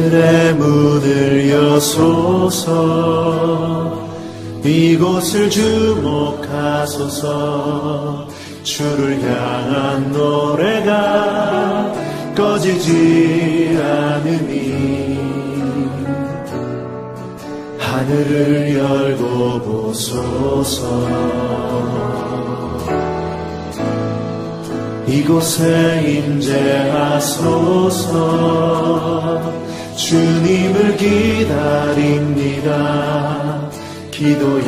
하늘의 문을 여소서. 이곳을 주목하소서. 주를 향한 노래가 꺼지지 않으니 하늘을 열고 보소서. 이곳에 임재하소서. 주님을 기다립니다. 기도의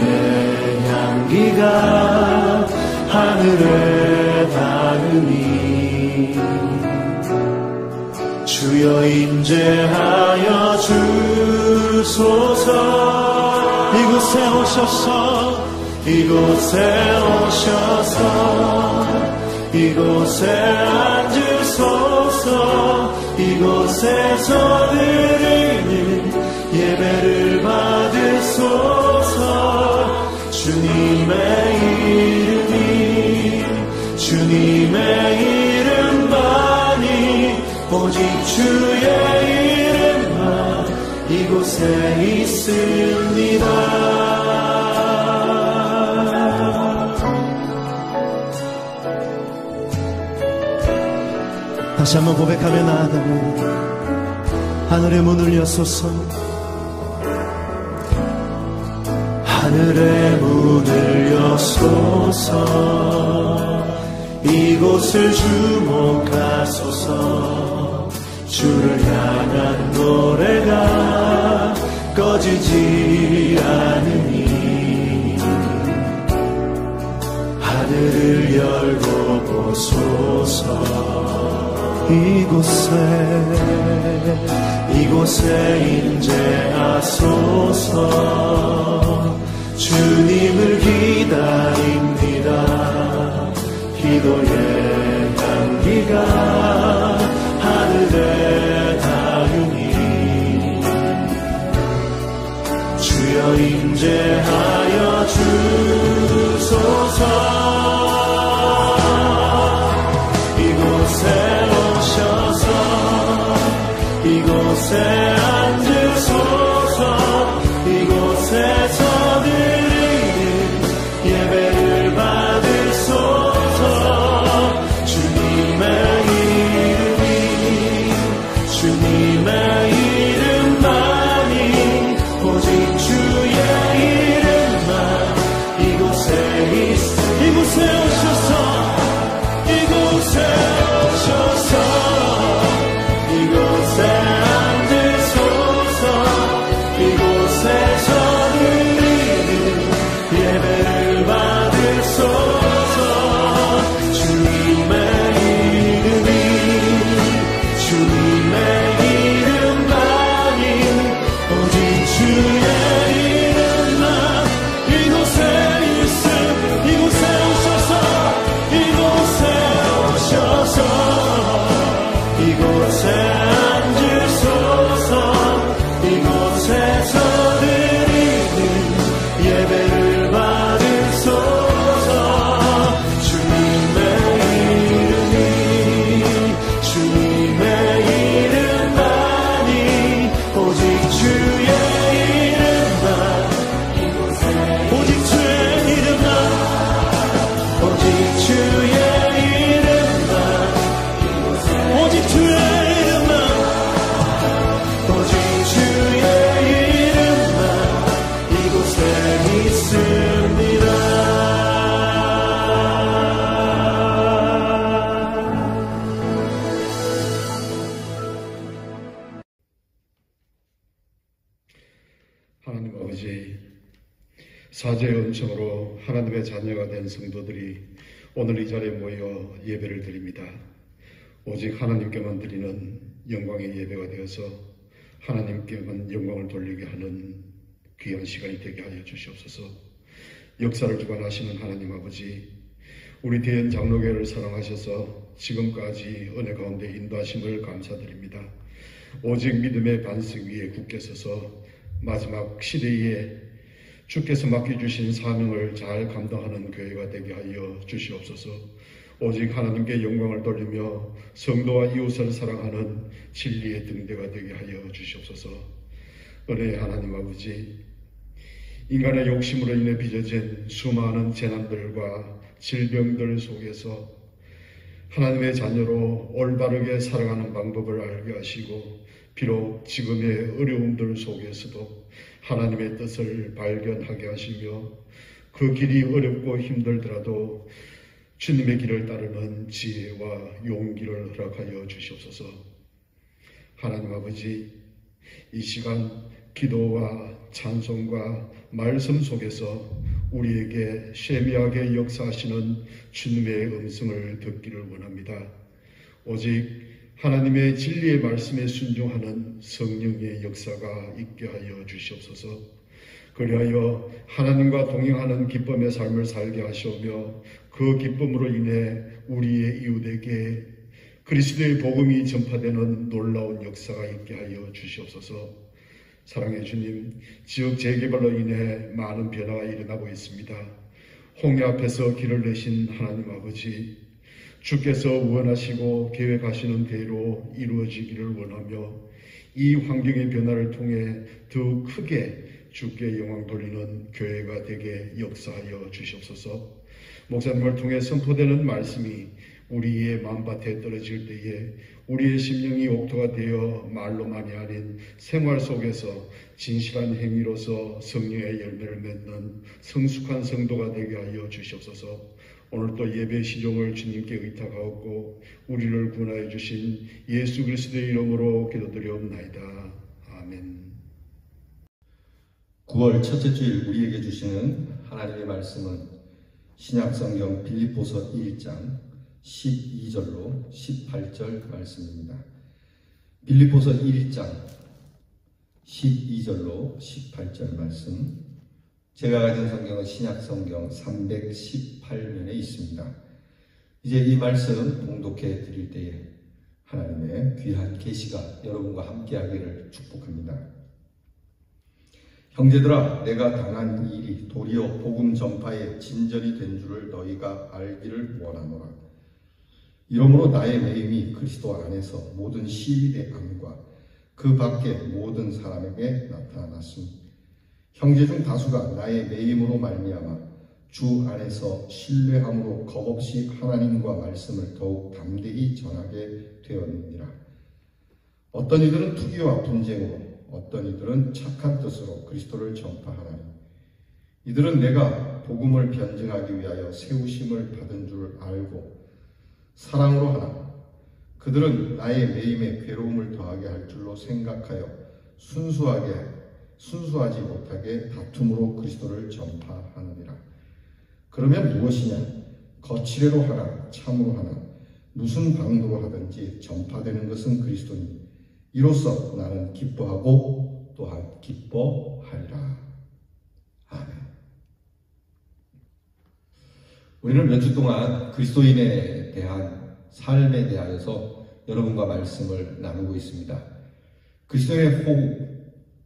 향기가 하늘에 닿으니 주여 임재하여 주소서. 이곳에 오셔서 이곳에 오셔서 이곳에 앉으소서. 이곳에서 드리는 예배를 받으소서. 주님의 이름만이 오직 주의 이름만 이곳에 있습니다. 다시 한번 고백하며 나아가면 하늘의 문을 여소서. 하늘의 문을 여소서. 이곳을 주목하소서. 주를 향한 노래가 꺼지지 않으니 하늘을 열고 보소서. 이곳에 임재하소서. 주님을 기다립니다. 기도의 향기가 하늘에 닿으니 주여 임재하여 주소서. 이곳에 앉으소서. 이곳에서 드리는 예배를 받으소서. 주님의 이름만이 오직 주의 이름만 이곳에 오셔서 이곳에 앉으소서. 이곳에서 드리는 예배를 받으소서. 주님의 이름만이 오직 주의 이름만 이곳에 오셔서 이곳에 앉으소서. 이곳에서 드리는 예배를 받으소서. 주님의 이름만이 오직 주의 이름만 오직 주의 이름만 오직 주의 이름만 오직 주의 하나님 아버지, 사죄의 은총으로 하나님의 자녀가 된 성도들이 오늘 이 자리에 모여 예배를 드립니다. 오직 하나님께만 드리는 영광의 예배가 되어서 하나님께만 영광을 돌리게 하는 귀한 시간이 되게 하여 주시옵소서. 역사를 주관하시는 하나님 아버지, 우리 대연 장로교회를 사랑하셔서 지금까지 은혜 가운데 인도하심을 감사드립니다. 오직 믿음의 반석 위에 굳게 서서 마지막 시대에 주께서 맡겨주신 사명을 잘 감당하는 교회가 되게 하여 주시옵소서. 오직 하나님께 영광을 돌리며 성도와 이웃을 사랑하는 진리의 등대가 되게 하여 주시옵소서. 은혜의 하나님 아버지, 인간의 욕심으로 인해 빚어진 수많은 재난들과 질병들 속에서 하나님의 자녀로 올바르게 살아가는 방법을 알게 하시고, 비록 지금의 어려움들 속에서도 하나님의 뜻을 발견하게 하시며 그 길이 어렵고 힘들더라도 주님의 길을 따르는 지혜와 용기를 허락하여 주시옵소서. 하나님 아버지, 이 시간 기도와 찬송과 말씀 속에서 우리에게 세미하게 역사하시는 주님의 음성을 듣기를 원합니다. 오직 하나님의 진리의 말씀에 순종하는 성령의 역사가 있게 하여 주시옵소서. 그리하여 하나님과 동행하는 기쁨의 삶을 살게 하시오며 그 기쁨으로 인해 우리의 이웃에게 그리스도의 복음이 전파되는 놀라운 역사가 있게 하여 주시옵소서. 사랑의 주님, 지역 재개발로 인해 많은 변화가 일어나고 있습니다. 홍해 앞에서 길을 내신 하나님 아버지, 주께서 원하시고 계획하시는 대로 이루어지기를 원하며 이 환경의 변화를 통해 더 크게 주께 영광 돌리는 교회가 되게 역사하여 주시옵소서. 목사님을 통해 선포되는 말씀이 우리의 마음밭에 떨어질 때에 우리의 심령이 옥토가 되어 말로만이 아닌 생활 속에서 진실한 행위로서 성령의 열매를 맺는 성숙한 성도가 되게 하여 주시옵소서. 오늘 또 예배 시종을 주님께 의탁하옵고 우리를 구원하여 주신 예수 그리스도의 이름으로 기도드리옵나이다. 아멘. 9월 첫째 주일 우리에게 주시는 하나님의 말씀은 신약성경 빌립보서 1장 12절로 18절 말씀입니다. 빌립보서 1장 12절로 18절 말씀, 제가 가진 성경은 신약성경 318면에 있습니다. 이제 이 말씀 봉독해 드릴 때에 하나님의 귀한 계시가 여러분과 함께하기를 축복합니다. 형제들아, 내가 당한 이 일이 도리어 복음 전파의 진전이 된 줄을 너희가 알기를 원하노라. 이러므로 나의 매임이 그리스도 안에서 모든 시일의 암과 그 밖에 모든 사람에게 나타났으니 형제 중 다수가 나의 매임으로 말미암아 주 안에서 신뢰함으로 겁없이 하나님과 말씀을 더욱 담대히 전하게 되었느니라. 어떤 이들은 투기와 분쟁으로, 어떤 이들은 착한 뜻으로 그리스도를 전파하나니 이들은 내가 복음을 변증하기 위하여 세우심을 받은 줄 알고 사랑으로 하나 그들은 나의 매임에 괴로움을 더하게 할 줄로 생각하여 순수하지 못하게 다툼으로 그리스도를 전파하느니라. 그러면 무엇이냐? 거칠애로 하나 참으로 하나 무슨 방도로 하든지 전파되는 것은 그리스도니 이로써 나는 기뻐하고 또한 기뻐하리라. 아멘. 우리는 몇 주 동안 그리스도인에 대한 삶에 대하여서 여러분과 말씀을 나누고 있습니다. 그리스도인의 호흡,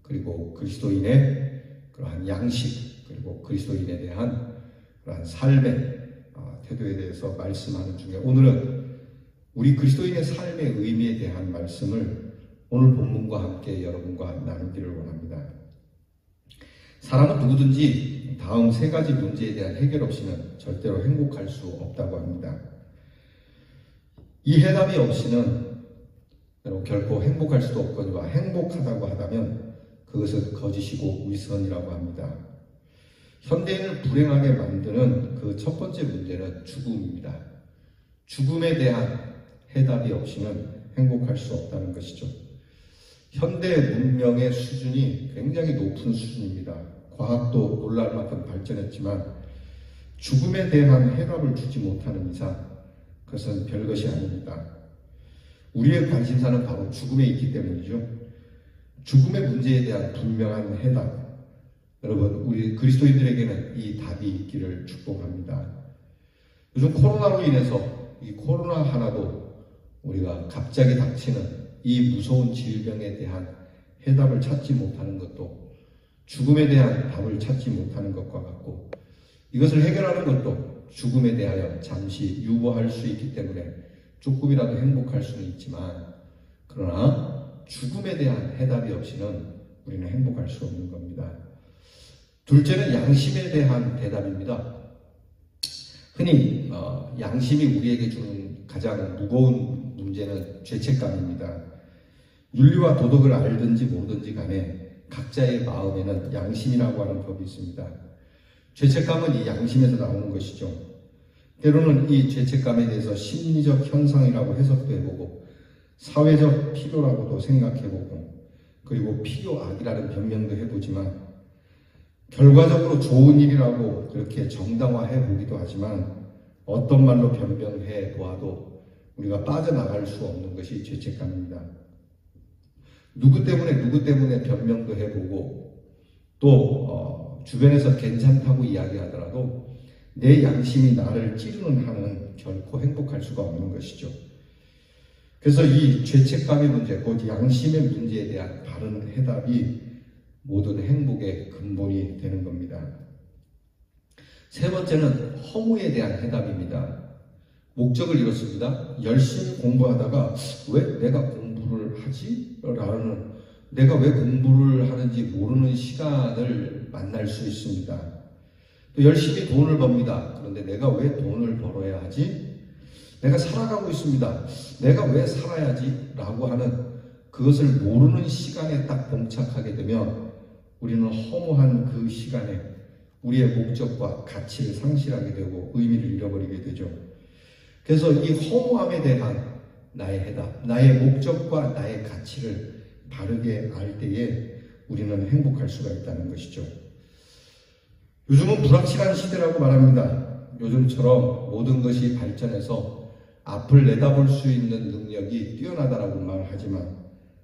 그리고 그리스도인의 그러한 양식, 그리고 그리스도인에 대한 그러한 삶의 태도에 대해서 말씀하는 중에 오늘은 우리 그리스도인의 삶의 의미에 대한 말씀을 오늘 본문과 함께 여러분과 나누기를 원합니다. 사람은 누구든지 다음 세 가지 문제에 대한 해결 없이는 절대로 행복할 수 없다고 합니다. 이 해답이 없이는 여러분 결코 행복할 수도 없거니와 행복하다고 하다면 그것은 거짓이고 위선이라고 합니다. 현대인을 불행하게 만드는 그 첫 번째 문제는 죽음입니다. 죽음에 대한 해답이 없이는 행복할 수 없다는 것이죠. 현대 문명의 수준이 굉장히 높은 수준입니다. 과학도 놀랄 만큼 발전했지만 죽음에 대한 해답을 주지 못하는 이상 그것은 별것이 아닙니다. 우리의 관심사는 바로 죽음에 있기 때문이죠. 죽음의 문제에 대한 분명한 해답, 여러분 우리 그리스도인들에게는 이 답이 있기를 축복합니다. 요즘 코로나로 인해서 이 코로나 하나도 우리가 갑자기 닥치는 이 무서운 질병에 대한 해답을 찾지 못하는 것도 죽음에 대한 답을 찾지 못하는 것과 같고 이것을 해결하는 것도 죽음에 대하여 잠시 유보할 수 있기 때문에 조금이라도 행복할 수는 있지만, 그러나 죽음에 대한 해답이 없이는 우리는 행복할 수 없는 겁니다. 둘째는 양심에 대한 대답입니다. 흔히 양심이 우리에게 주는 가장 무거운 문제는 죄책감입니다. 윤리와 도덕을 알든지 모르든지 간에 각자의 마음에는 양심이라고 하는 법이 있습니다. 죄책감은 이 양심에서 나오는 것이죠. 때로는 이 죄책감에 대해서 심리적 현상이라고 해석도 해보고, 사회적 필요라고도 생각해보고, 그리고 필요악이라는 변명도 해보지만, 결과적으로 좋은 일이라고 그렇게 정당화해 보기도 하지만, 어떤 말로 변명해 보아도 우리가 빠져나갈 수 없는 것이 죄책감입니다. 누구 때문에 변명도 해보고, 또 주변에서 괜찮다고 이야기하더라도 내 양심이 나를 찌르는 한은 결코 행복할 수가 없는 것이죠. 그래서 이 죄책감의 문제, 곧 양심의 문제에 대한 바른 해답이 모든 행복의 근본이 되는 겁니다. 세 번째는 허무에 대한 해답입니다. 목적을 이뤘습니다. 열심히 공부하다가 왜 내가 공부를 하지? 라는, 내가 왜 공부를 하는지 모르는 시간을 만날 수 있습니다. 또 열심히 돈을 법니다. 그런데 내가 왜 돈을 벌어야 하지? 내가 살아가고 있습니다. 내가 왜 살아야지? 라고 하는 그것을 모르는 시간에 딱 봉착하게 되면 우리는 허무한 그 시간에 우리의 목적과 가치를 상실하게 되고 의미를 잃어버리게 되죠. 그래서 이 허무함에 대한 나의 해답, 나의 목적과 나의 가치를 바르게 알 때에 우리는 행복할 수가 있다는 것이죠. 요즘은 불확실한 시대라고 말합니다. 요즘처럼 모든 것이 발전해서 앞을 내다볼 수 있는 능력이 뛰어나다라고 말하지만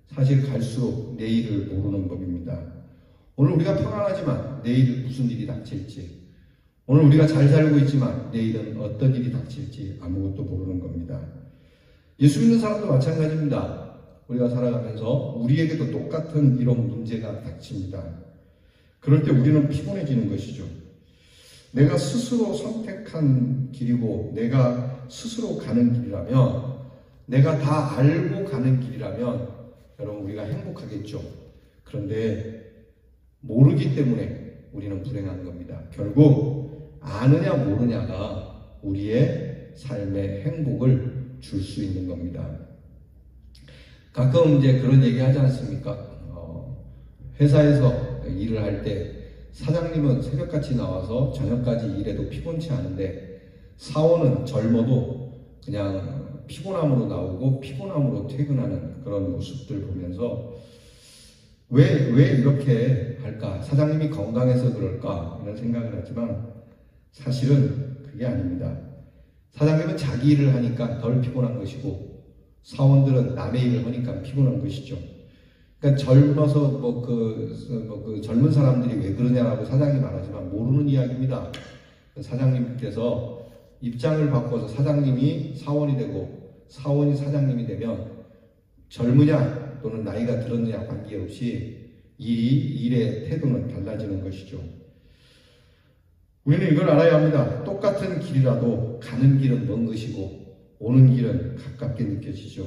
사실 갈수록 내일을 모르는 법입니다. 오늘 우리가 평안하지만 내일 무슨 일이 닥칠지, 오늘 우리가 잘 살고 있지만 내일은 어떤 일이 닥칠지 아무것도 모르는 겁니다. 예수 믿는 사람도 마찬가지입니다. 우리가 살아가면서 우리에게도 똑같은 이런 문제가 닥칩니다. 그럴 때 우리는 피곤해지는 것이죠. 내가 스스로 선택한 길이고 내가 스스로 가는 길이라면, 내가 다 알고 가는 길이라면 여러분 우리가 행복하겠죠. 그런데 모르기 때문에 우리는 불행한 겁니다. 결국 아느냐 모르냐가 우리의 삶의 행복을 줄 수 있는 겁니다. 가끔 이제 그런 얘기 하지 않습니까? 회사에서 일을 할 때 사장님은 새벽같이 나와서 저녁까지 일해도 피곤치 않은데 사원은 젊어도 그냥 피곤함으로 나오고 피곤함으로 퇴근하는 그런 모습들 보면서 왜 이렇게 할까? 사장님이 건강해서 그럴까? 이런 생각을 하지만 사실은 그게 아닙니다. 사장님은 자기 일을 하니까 덜 피곤한 것이고 사원들은 남의 일을 하니까 피곤한 것이죠. 그러니까 젊어서 그 젊은 사람들이 왜 그러냐라고 사장이 말하지만 모르는 이야기입니다. 사장님께서 입장을 바꿔서 사장님이 사원이 되고 사원이 사장님이 되면 젊으냐 또는 나이가 들었느냐 관계없이 일의 태도는 달라지는 것이죠. 우리는 이걸 알아야 합니다. 똑같은 길이라도 가는 길은 먼 것이고 오는 길은 가깝게 느껴지죠.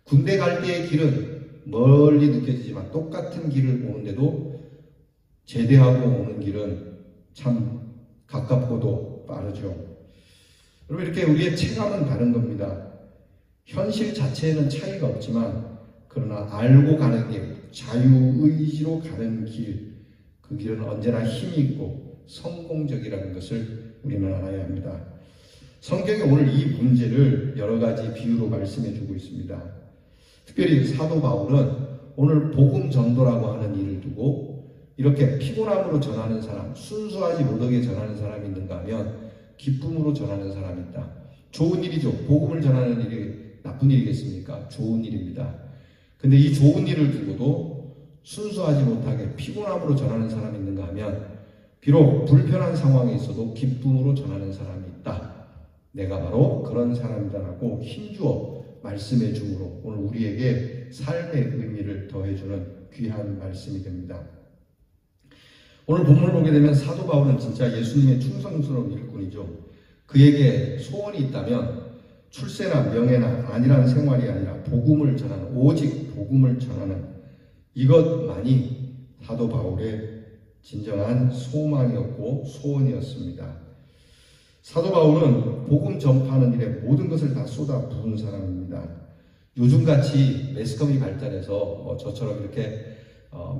군대 갈 때의 길은 멀리 느껴지지만 똑같은 길을 오는데도 제대하고 오는 길은 참 가깝고도 빠르죠. 여러분 이렇게 우리의 체감은 다른 겁니다. 현실 자체에는 차이가 없지만 그러나 알고 가는 길, 자유의지로 가는 길, 그 길은 언제나 힘이 있고 성공적이라는 것을 우리는 알아야 합니다. 성경이 오늘 이 문제를 여러 가지 비유로 말씀해 주고 있습니다. 특별히 사도 바울은 오늘 복음 전도라고 하는 일을 두고 이렇게 피곤함으로 전하는 사람, 순수하지 못하게 전하는 사람이 있는가 하면 기쁨으로 전하는 사람이 있다. 좋은 일이죠. 복음을 전하는 일이 나쁜 일이겠습니까? 좋은 일입니다. 근데 이 좋은 일을 두고도 순수하지 못하게 피곤함으로 전하는 사람이 있는가 하면 비록 불편한 상황에 있어도 기쁨으로 전하는 사람이 있다. 내가 바로 그런 사람이다라고 힘주어 말씀해 주므로 오늘 우리에게 삶의 의미를 더해주는 귀한 말씀이 됩니다. 오늘 본문을 보게 되면 사도 바울은 진짜 예수님의 충성스러운 일꾼이죠. 그에게 소원이 있다면 출세나 명예나 안일한 생활이 아니라 복음을 전하는, 오직 복음을 전하는 이것만이 사도 바울의 진정한 소망이었고 소원이었습니다. 사도 바울은 복음 전파하는 일에 모든 것을 다 쏟아 부은 사람입니다. 요즘같이 매스컴이 발달해서 저처럼 이렇게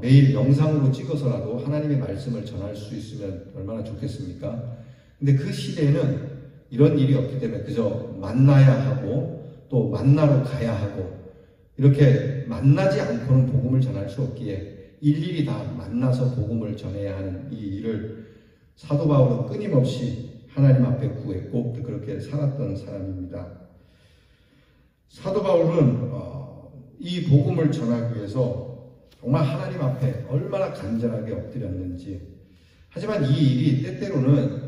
매일 영상으로 찍어서라도 하나님의 말씀을 전할 수 있으면 얼마나 좋겠습니까? 근데 그 시대에는 이런 일이 없기 때문에 그저 만나야 하고 또 만나러 가야 하고 이렇게 만나지 않고는 복음을 전할 수 없기에 일일이 다 만나서 복음을 전해야 하는 이 일을 사도 바울은 끊임없이 하나님 앞에 구했고 그렇게 살았던 사람입니다. 사도 바울은 이 복음을 전하기 위해서 정말 하나님 앞에 얼마나 간절하게 엎드렸는지. 하지만 이 일이 때때로는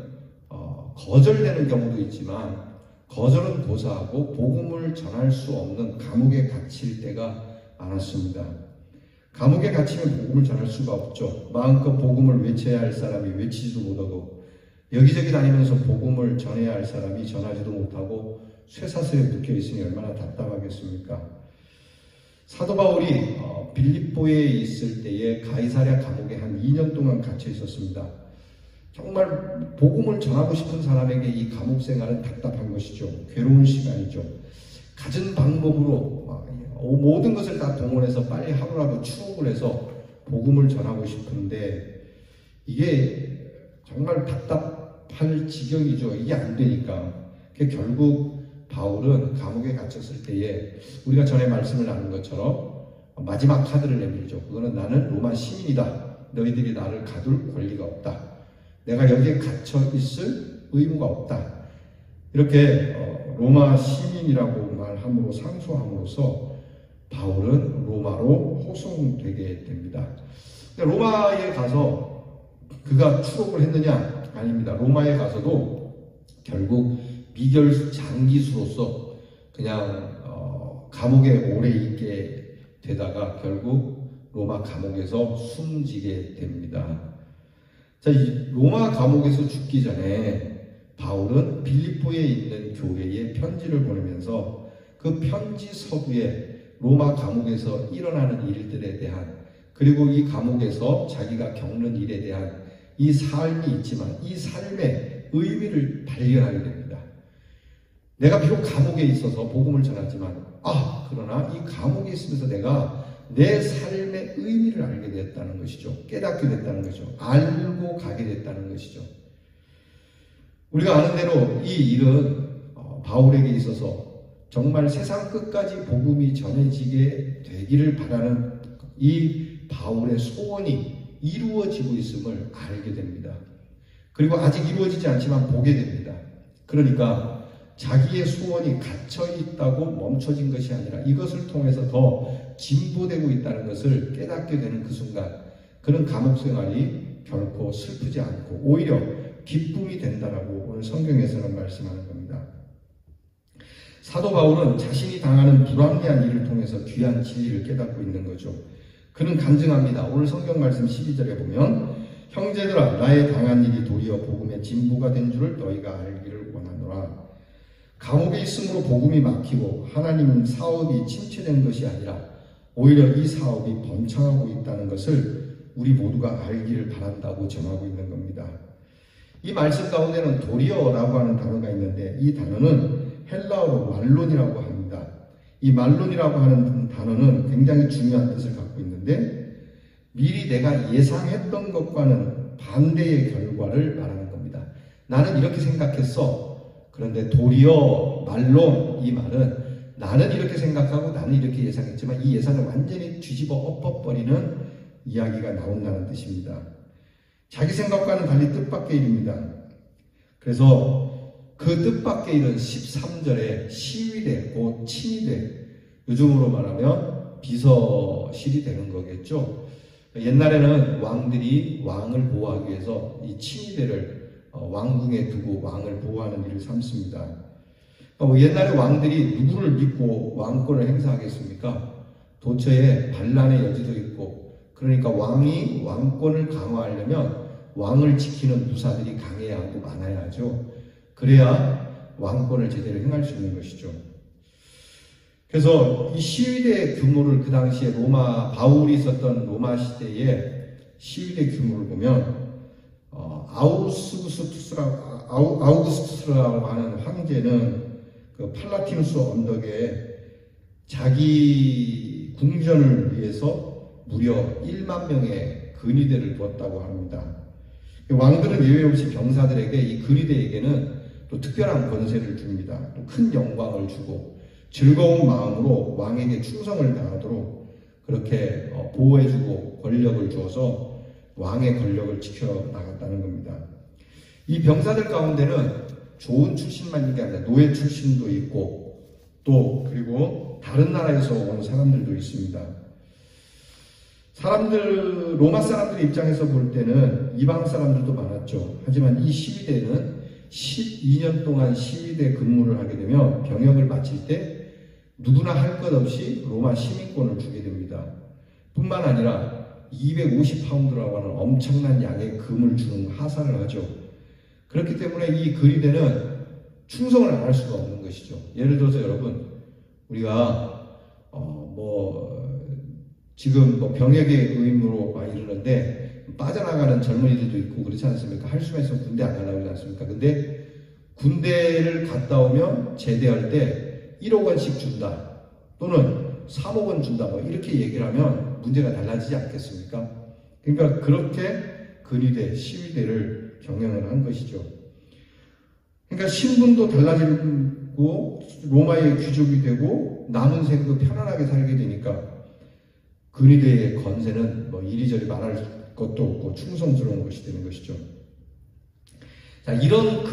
거절되는 경우도 있지만 거절은 고사하고 복음을 전할 수 없는 감옥에 갇힐 때가 많았습니다. 감옥에 갇히면 복음을 전할 수가 없죠. 마음껏 복음을 외쳐야 할 사람이 외치지도 못하고 여기저기 다니면서 복음을 전해야 할 사람이 전하지도 못하고 쇠사슬에 묶여 있으니 얼마나 답답하겠습니까? 사도 바울이 빌립보에 있을 때에 가이사랴 감옥에 한 2년 동안 갇혀 있었습니다. 정말 복음을 전하고 싶은 사람에게 이 감옥 생활은 답답한 것이죠. 괴로운 시간이죠. 갖은 방법으로 모든 것을 다 동원해서 빨리 하루라도 추억을 해서 복음을 전하고 싶은데 이게 정말 답답할 지경이죠. 이게 안 되니까. 결국 바울은 감옥에 갇혔을 때에 우리가 전에 말씀을 나눈 것처럼 마지막 카드를 내밀죠. 그거는 나는 로마 시민이다. 너희들이 나를 가둘 권리가 없다. 내가 여기에 갇혀 있을 의무가 없다. 이렇게 로마 시민이라고 말함으로 상소함으로써 바울은 로마로 호송되게 됩니다. 로마에 가서 그가 추록을 했느냐? 아닙니다. 로마에 가서도 결국 미결 장기수로서 그냥 감옥에 오래 있게 되다가 결국 로마 감옥에서 숨지게 됩니다. 자, 이 로마 감옥에서 죽기 전에 바울은 빌립보에 있는 교회에 편지를 보내면서 그 편지 서두에 로마 감옥에서 일어나는 일들에 대한 그리고 이 감옥에서 자기가 겪는 일에 대한 이 삶이 있지만 이 삶의 의미를 발견하게 됩니다. 내가 비록 감옥에 있어서 복음을 전하지만 그러나 이 감옥에 있으면서 내가 내 삶의 의미를 알게 됐다는 것이죠. 깨닫게 됐다는 것이죠. 알고 가게 됐다는 것이죠. 우리가 아는 대로 이 일은 바울에게 있어서 정말 세상 끝까지 복음이 전해지게 되기를 바라는 이 바울의 소원이 이루어지고 있음을 알게 됩니다. 그리고 아직 이루어지지 않지만 보게 됩니다. 그러니까 자기의 소원이 갇혀있다고 멈춰진 것이 아니라 이것을 통해서 더 진보되고 있다는 것을 깨닫게 되는 그 순간 그는 감옥생활이 결코 슬프지 않고 오히려 기쁨이 된다라고 오늘 성경에서는 말씀하는 겁니다. 사도 바울은 자신이 당하는 불합리한 일을 통해서 귀한 진리를 깨닫고 있는 거죠. 그는 간증합니다. 오늘 성경 말씀 12절에 보면 형제들아 나의 당한 일이 도리어 복음의 진보가 된 줄을 너희가 알기를 원하노라. 감옥에 있으므로 복음이 막히고 하나님 사업이 침체된 것이 아니라 오히려 이 사업이 번창하고 있다는 것을 우리 모두가 알기를 바란다고 전하고 있는 겁니다. 이 말씀 가운데는 도리어라고 하는 단어가 있는데 이 단어는 헬라어로 말론이라고 합니다. 이 말론이라고 하는 단어는 굉장히 중요한 뜻을 갖고 있는데 미리 내가 예상했던 것과는 반대의 결과를 말하는 겁니다. 나는 이렇게 생각했어. 그런데 도리어, 말론 이 말은 나는 이렇게 생각하고 나는 이렇게 예상했지만 이 예상을 완전히 뒤집어 엎어버리는 이야기가 나온다는 뜻입니다. 자기 생각과는 달리 뜻밖의 일입니다. 그래서 그 뜻밖의 일은 13절에 시위대, 곧 친위대, 요즘으로 말하면 비서실이 되는 거겠죠. 옛날에는 왕들이 왕을 보호하기 위해서 이 친위대를 왕궁에 두고 왕을 보호하는 일을 삼습니다. 옛날에 왕들이 누구를 믿고 왕권을 행사하겠습니까? 도처에 반란의 여지도 있고 그러니까 왕이 왕권을 강화하려면 왕을 지키는 무사들이 강해야 하고 많아야 하죠. 그래야 왕권을 제대로 행할 수 있는 것이죠. 그래서 이 시위대의 규모를 그 당시에 바울이 있었던 로마 시대의 시위대 규모를 보면 아우구스투스라고 하는 황제는 그 팔라티누스 언덕에 자기 궁전을 위해서 무려 1만 명의 근위대를 두었다고 합니다. 왕들은 예외 없이 병사들에게 이 근위대에게는 또 특별한 권세를 줍니다. 또 큰 영광을 주고 즐거운 마음으로 왕에게 충성을 다하도록 그렇게 보호해주고 권력을 주어서 왕의 권력을 지켜나갔다는 겁니다. 이 병사들 가운데는 좋은 출신만 있는 게 아니라 노예 출신도 있고 또 그리고 다른 나라에서 온 사람들도 있습니다. 로마 사람들 입장에서 볼 때는 이방 사람들도 많았죠. 하지만 이 시위대는 12년 동안 시위대 근무를 하게 되면 병역을 마칠 때 누구나 할 것 없이 로마 시민권을 주게 됩니다. 뿐만 아니라 250파운드라고 하는 엄청난 양의 금을 주는 하사를 하죠. 그렇기 때문에 이 근위대는 충성을 안 할 수가 없는 것이죠. 예를 들어서 여러분, 우리가 지금 병역의 의무로 많이 이르는데 빠져나가는 젊은이들도 있고 그렇지 않습니까? 할 수만 있으면 군대 안 가려고 하지 않습니까? 근데 군대를 갔다 오면 제대할 때 1억 원씩 준다 또는 3억 원 준다 이렇게 얘기를 하면 문제가 달라지지 않겠습니까? 그러니까 그렇게 근위대, 시위대를 경영을 한 것이죠. 그러니까 신분도 달라지고 로마의 귀족이 되고 남은 생도 편안하게 살게 되니까 근위대의 건세는 이리저리 말할 것도 없고 충성스러운 것이 되는 것이죠. 자, 이런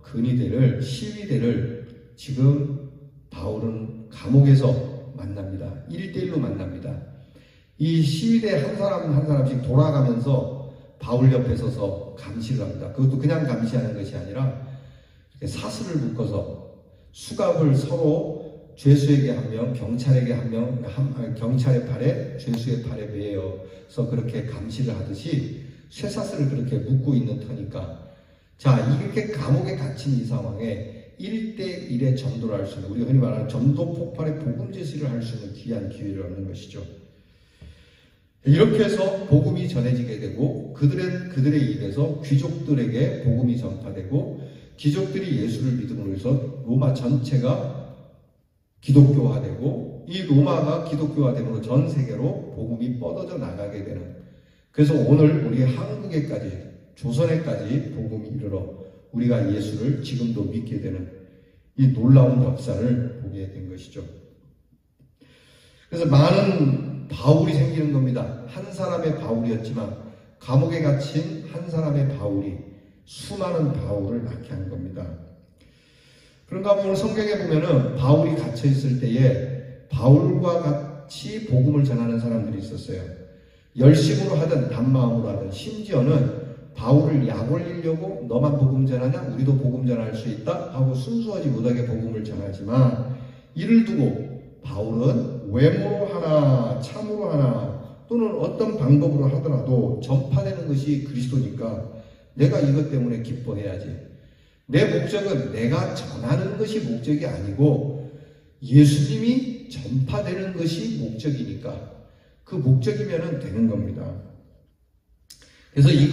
근위대를 시위대를 지금 바울은 감옥에서 만납니다. 1대1로 만납니다. 이 시위대 한 사람 한 사람씩 돌아가면서 바울 옆에 서서 감시를 합니다. 그것도 그냥 감시하는 것이 아니라 사슬을 묶어서 수갑을 서로 죄수에게 한 명, 경찰에게 한 명, 경찰의 팔에, 죄수의 팔에 매여서 그렇게 감시를 하듯이 쇠사슬을 그렇게 묶고 있는 터니까 자, 이렇게 감옥에 갇힌 이 상황에 1대1의 전도를 할 수 있는, 우리가 흔히 말하는 전도 폭발의 복음 제시를 할 수 있는 귀한 기회를 얻는 것이죠. 이렇게 해서 복음이 전해지게 되고 그들의 입에서 귀족들에게 복음이 전파되고 귀족들이 예수를 믿음으로 해서 로마 전체가 기독교화되고 이 로마가 기독교화됨으로 전 세계로 복음이 뻗어져 나가게 되는, 그래서 오늘 우리 한국에까지 조선에까지 복음이 이르러 우리가 예수를 지금도 믿게 되는 이 놀라운 역사를 보게 된 것이죠. 그래서 많은 바울이 생기는 겁니다. 한 사람의 바울이었지만 감옥에 갇힌 한 사람의 바울이 수많은 바울을 낳게 한 겁니다. 그런가 하면 오늘 성경에 보면은 바울이 갇혀 있을 때에 바울과 같이 복음을 전하는 사람들이 있었어요. 열심으로 하든 단마음으로 하든, 심지어는 바울을 약 올리려고 너만 복음 전하냐? 우리도 복음 전할 수 있다? 하고 순수하지 못하게 복음을 전하지만 이를 두고 바울은 외모로 하나 참으로 하나 또는 어떤 방법으로 하더라도 전파되는 것이 그리스도니까 내가 이것 때문에 기뻐해야지. 내 목적은 내가 전하는 것이 목적이 아니고 예수님이 전파되는 것이 목적이니까 그 목적이면 되는 겁니다. 그래서 이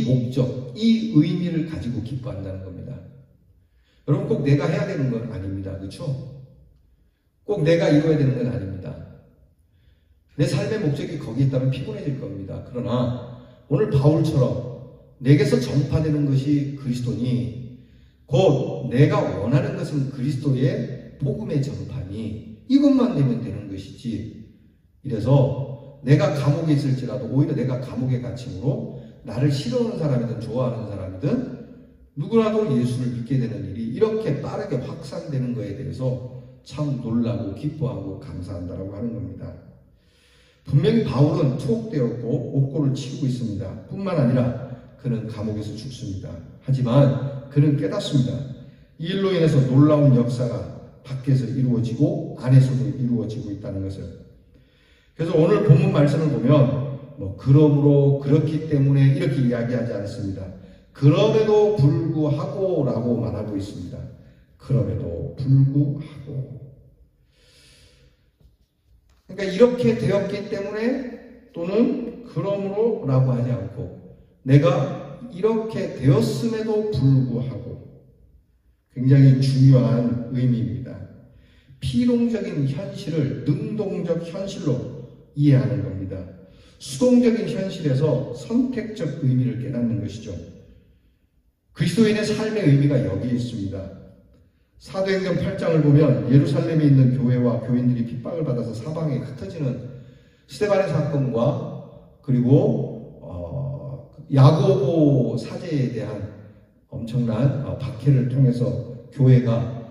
목적, 이 의미를 가지고 기뻐한다는 겁니다. 여러분, 꼭 내가 해야 되는 건 아닙니다. 그렇죠? 꼭 내가 이루어야 되는 건 아닙니다. 내 삶의 목적이 거기에 있다면 피곤해질 겁니다. 그러나 오늘 바울처럼 내게서 전파되는 것이 그리스도니 곧 내가 원하는 것은 그리스도의 복음의 전파니 이것만 되면 되는 것이지, 이래서 내가 감옥에 있을지라도 오히려 내가 감옥에 갇힘으로 나를 싫어하는 사람이든 좋아하는 사람이든 누구라도 예수를 믿게 되는 일이 이렇게 빠르게 확산되는 것에 대해서 참 놀라고 기뻐하고 감사한다라고 하는 겁니다. 분명히 바울은 투옥되었고 옥고를 치르고 있습니다. 뿐만 아니라 그는 감옥에서 죽습니다. 하지만 그는 깨닫습니다. 이 일로 인해서 놀라운 역사가 밖에서 이루어지고 안에서도 이루어지고 있다는 것을. 그래서 오늘 본문 말씀을 보면 그러므로 그렇기 때문에 이렇게 이야기하지 않습니다. 그럼에도 불구하고 라고 말하고 있습니다. 그럼에도 불구하고. 그러니까 이렇게 되었기 때문에 또는 그러므로 라고 하지 않고 내가 이렇게 되었음에도 불구하고 굉장히 중요한 의미입니다. 피동적인 현실을 능동적 현실로 이해하는 겁니다. 수동적인 현실에서 선택적 의미를 깨닫는 것이죠. 그리스도인의 삶의 의미가 여기에 있습니다. 사도행전 8장을 보면 예루살렘에 있는 교회와 교인들이 핍박을 받아서 사방에 흩어지는 스데반의 사건과 그리고 야고보 사제에 대한 엄청난 박해를 통해서 교회가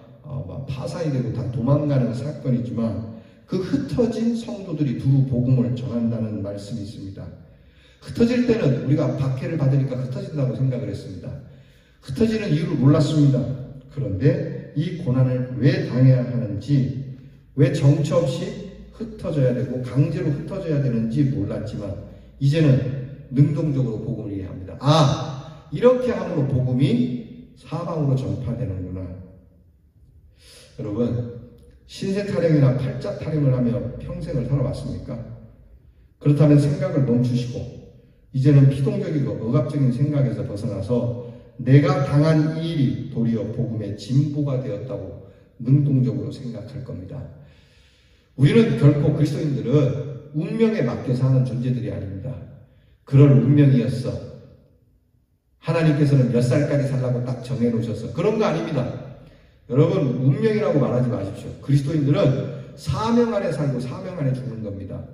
파산이 되고 다 도망가는 사건이지만 그 흩어진 성도들이 두루 복음을 전한다는 말씀이 있습니다. 흩어질 때는 우리가 박해를 받으니까 흩어진다고 생각을 했습니다. 흩어지는 이유를 몰랐습니다. 그런데 이 고난을 왜 당해야 하는지, 왜 정처 없이 흩어져야 되고 강제로 흩어져야 되는지 몰랐지만 이제는 능동적으로 복음을 이해합니다. 아, 이렇게 함으로 복음이 사방으로 전파되는구나. 여러분, 신세 타령이나 팔자 타령을 하며 평생을 살아왔습니까? 그렇다면 생각을 멈추시고 이제는 피동적이고 억압적인 생각에서 벗어나서 내가 당한 이 일이 도리어 복음의 진보가 되었다고 능동적으로 생각할 겁니다. 우리는 결코 그리스도인들은 운명에 맡겨서 하는 존재들이 아닙니다. 그럴 운명이었어. 하나님께서는 몇 살까지 살라고 딱 정해놓으셔서 그런 거 아닙니다. 여러분, 운명이라고 말하지 마십시오. 그리스도인들은 사명 안에 살고 사명 안에 죽는 겁니다.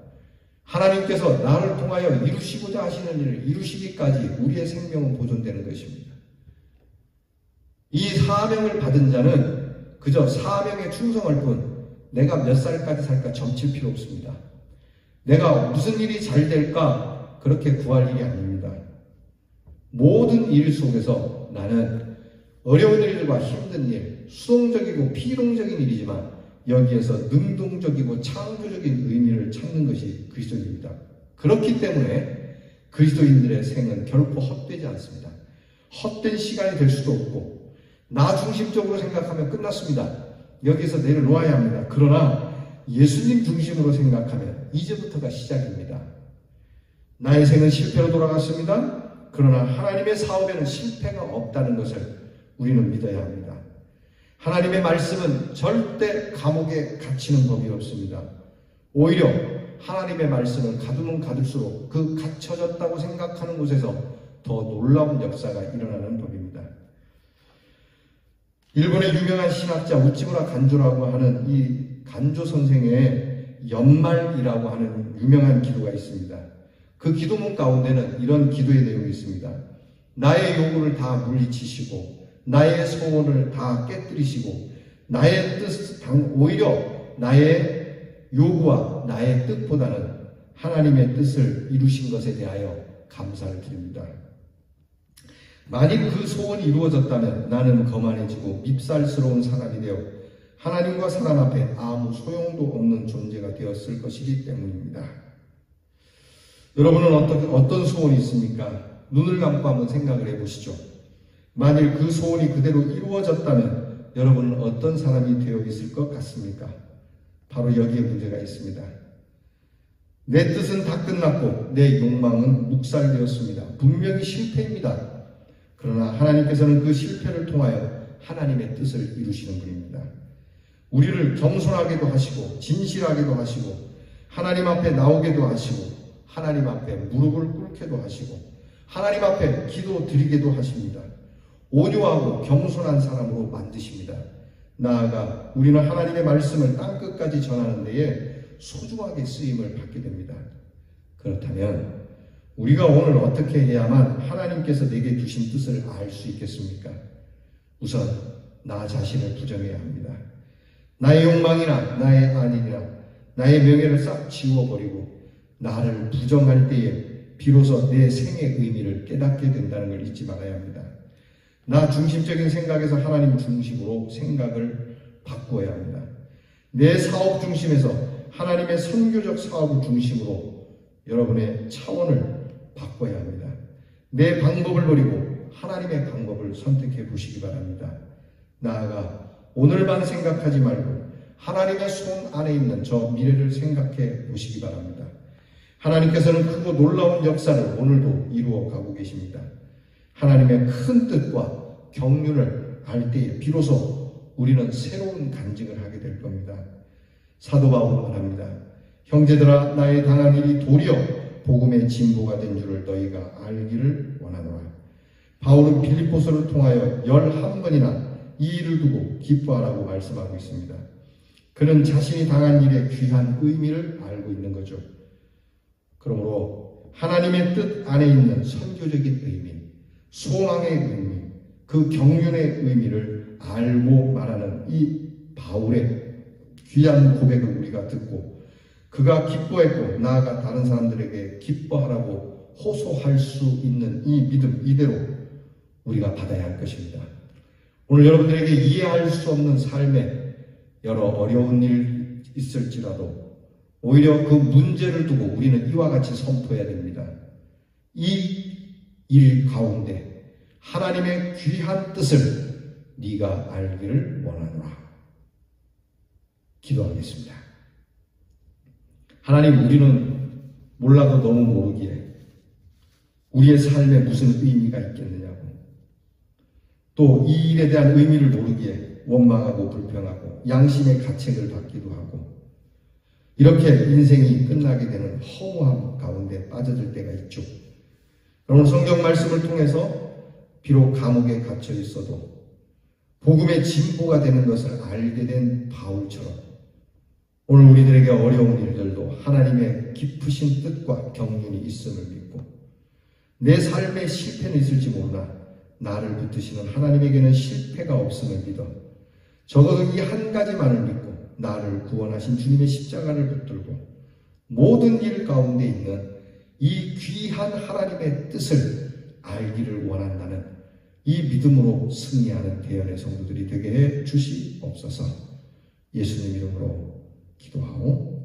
하나님께서 나를 통하여 이루시고자 하시는 일을 이루시기까지 우리의 생명은 보존되는 것입니다. 이 사명을 받은 자는 그저 사명에 충성할 뿐 내가 몇 살까지 살까 점칠 필요 없습니다. 내가 무슨 일이 잘 될까 그렇게 구할 일이 아닙니다. 모든 일 속에서 나는 어려운 일과 힘든 일, 수동적이고 피동적인 일이지만 여기에서 능동적이고 창조적인 의미를 찾는 것이 그리스도입니다. 그렇기 때문에 그리스도인들의 생은 결코 헛되지 않습니다. 헛된 시간이 될 수도 없고 나 중심적으로 생각하면 끝났습니다. 여기서 내려놓아야 합니다. 그러나 예수님 중심으로 생각하면 이제부터가 시작입니다. 나의 생은 실패로 돌아갔습니다. 그러나 하나님의 사업에는 실패가 없다는 것을 우리는 믿어야 합니다. 하나님의 말씀은 절대 감옥에 갇히는 법이 없습니다. 오히려 하나님의 말씀을 가두면 가둘수록 그 갇혀졌다고 생각하는 곳에서 더 놀라운 역사가 일어나는 법입니다. 일본의 유명한 신학자 우치무라 간조라고 하는 이 간조 선생의 연말이라고 하는 유명한 기도가 있습니다. 그 기도문 가운데는 이런 기도의 내용이 있습니다. 나의 요구를 다 물리치시고 나의 소원을 다 깨뜨리시고 나의 뜻, 오히려 나의 요구와 나의 뜻보다는 하나님의 뜻을 이루신 것에 대하여 감사를 드립니다. 만일 그 소원이 이루어졌다면 나는 거만해지고 밉살스러운 사람이 되어 하나님과 사람 앞에 아무 소용도 없는 존재가 되었을 것이기 때문입니다. 여러분은 어떤 소원이 있습니까? 눈을 감고 한번 생각을 해보시죠. 만일 그 소원이 그대로 이루어졌다면 여러분은 어떤 사람이 되어 있을 것 같습니까? 바로 여기에 문제가 있습니다. 내 뜻은 다 끝났고 내 욕망은 묵살되었습니다. 분명히 실패입니다. 그러나 하나님께서는 그 실패를 통하여 하나님의 뜻을 이루시는 분입니다. 우리를 겸손하게도 하시고 진실하게도 하시고 하나님 앞에 나오게도 하시고 하나님 앞에 무릎을 꿇게도 하시고 하나님 앞에 기도 드리게도 하십니다. 온유하고 겸손한 사람으로 만드십니다. 나아가 우리는 하나님의 말씀을 땅끝까지 전하는 데에 소중하게 쓰임을 받게 됩니다. 그렇다면 우리가 오늘 어떻게 해야만 하나님께서 내게 주신 뜻을 알 수 있겠습니까? 우선 나 자신을 부정해야 합니다. 나의 욕망이나 나의 안위나 나의 명예를 싹 지워버리고 나를 부정할 때에 비로소 내 생의 의미를 깨닫게 된다는 걸 잊지 말아야 합니다. 나 중심적인 생각에서 하나님 중심으로 생각을 바꾸어야 합니다. 내 사업 중심에서 하나님의 선교적 사업을 중심으로 여러분의 차원을 바꿔야 합니다. 내 방법을 버리고 하나님의 방법을 선택해 보시기 바랍니다. 나아가 오늘만 생각하지 말고 하나님의 손 안에 있는 저 미래를 생각해 보시기 바랍니다. 하나님께서는 크고 놀라운 역사를 오늘도 이루어 가고 계십니다. 하나님의 큰 뜻과 경륜을 알 때에 비로소 우리는 새로운 간증을 하게 될 겁니다. 사도 바울은 말합니다. 형제들아, 나의 당한 일이 도리어 복음의 진보가 된 줄을 너희가 알기를 원하노라. 바울은 빌립보서를 통하여 11번이나 이 일을 두고 기뻐하라고 말씀하고 있습니다. 그는 자신이 당한 일의 귀한 의미를 알고 있는 거죠. 그러므로 하나님의 뜻 안에 있는 선교적인 의미, 소망의 의미, 그 경륜의 의미를 알고 말하는 이 바울의 귀한 고백을 우리가 듣고 그가 기뻐했고 나아가 다른 사람들에게 기뻐하라고 호소할 수 있는 이 믿음 이대로 우리가 받아야 할 것입니다. 오늘 여러분들에게 이해할 수 없는 삶에 여러 어려운 일 있을지라도 오히려 그 문제를 두고 우리는 이와 같이 선포해야 됩니다. 이 일 가운데 하나님의 귀한 뜻을 네가 알기를 원하노라. 기도하겠습니다. 하나님, 우리는 몰라도 너무 모르기에 우리의 삶에 무슨 의미가 있겠느냐고, 또 이 일에 대한 의미를 모르기에 원망하고 불평하고 양심의 가책을 받기도 하고 이렇게 인생이 끝나게 되는 허무함 가운데 빠져들 때가 있죠. 오늘 성경 말씀을 통해서 비록 감옥에 갇혀 있어도 복음의 진보가 되는 것을 알게 된 바울처럼 오늘 우리들에게 어려운 일들도 하나님의 깊으신 뜻과 경륜이 있음을 믿고 내 삶에 실패는 있을지 모르나 나를 붙드시는 하나님에게는 실패가 없음을 믿어 적어도 이 한 가지만을 믿고 나를 구원하신 주님의 십자가를 붙들고 모든 일 가운데 있는 이 귀한 하나님의 뜻을 알기를 원한다는 이 믿음으로 승리하는 대연의 성도들이 되게 해 주시옵소서. 예수님 이름으로 기도하오.